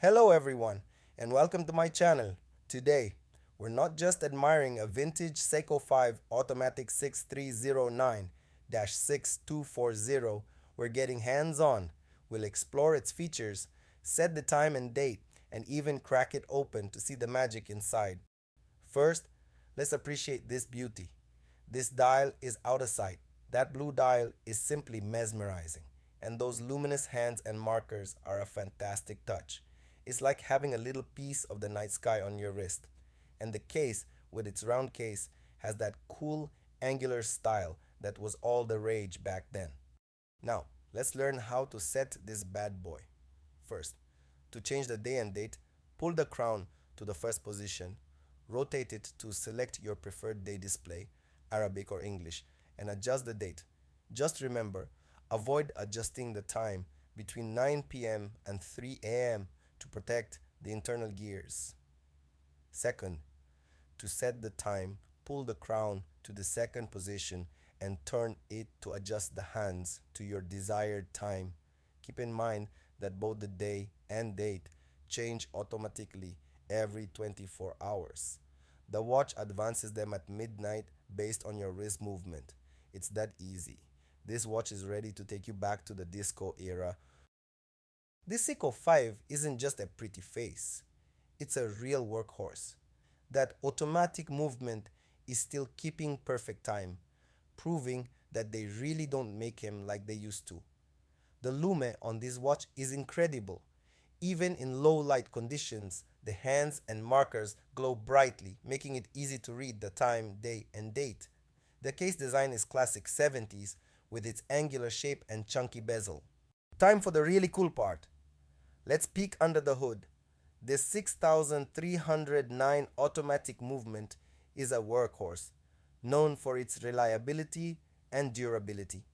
Hello everyone and welcome to my channel. Today, we're not just admiring a vintage Seiko 5 automatic 6309-6240, we're getting hands-on. We'll explore its features, set the time and date, and even crack it open to see the magic inside. First, let's appreciate this beauty. This dial is out of sight. That blue dial is simply mesmerizing, and those luminous hands and markers are a fantastic touch. It's like having a little piece of the night sky on your wrist. And the case, with its round case, has that cool, angular style that was all the rage back then. Now, let's learn how to set this bad boy. First, to change the day and date, pull the crown to the first position, rotate it to select your preferred day display, Arabic or English, and adjust the date. Just remember, avoid adjusting the time between 9 p.m. and 3 a.m. to protect the internal gears. Second, to set the time, pull the crown to the second position and turn it to adjust the hands to your desired time. Keep in mind that both the day and date change automatically every 24 hours. The watch advances them at midnight based on your wrist movement. It's that easy. This watch is ready to take you back to the disco era. This Seiko 5 isn't just a pretty face, it's a real workhorse. That automatic movement is still keeping perfect time, proving that they really don't make him like they used to. The lume on this watch is incredible. Even in low light conditions, the hands and markers glow brightly, making it easy to read the time, day, and date. The case design is classic 70s with its angular shape and chunky bezel. Time for the really cool part. Let's peek under the hood. This 6309 automatic movement is a workhorse, known for its reliability and durability.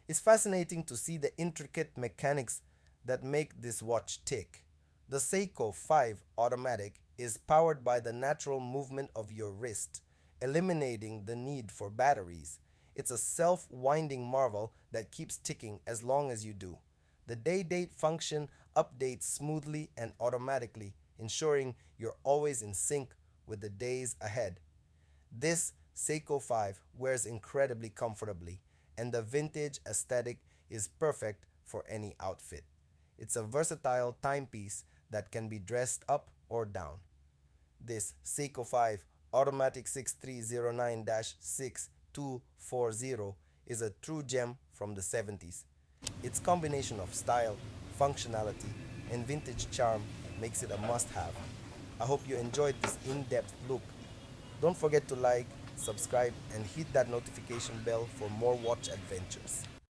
It's fascinating to see the intricate mechanics that make this watch tick. The Seiko 5 automatic is powered by the natural movement of your wrist, eliminating the need for batteries. It's a self-winding marvel that keeps ticking as long as you do. The day-date function updates smoothly and automatically, ensuring you're always in sync with the days ahead. This Seiko 5 wears incredibly comfortably, and the vintage aesthetic is perfect for any outfit. It's a versatile timepiece that can be dressed up or down. This Seiko 5 Automatic 6309-6240 is a true gem from the 70s. Its combination of style, functionality, and vintage charm makes it a must-have. I hope you enjoyed this in-depth look. Don't forget to like, subscribe, and hit that notification bell for more watch adventures.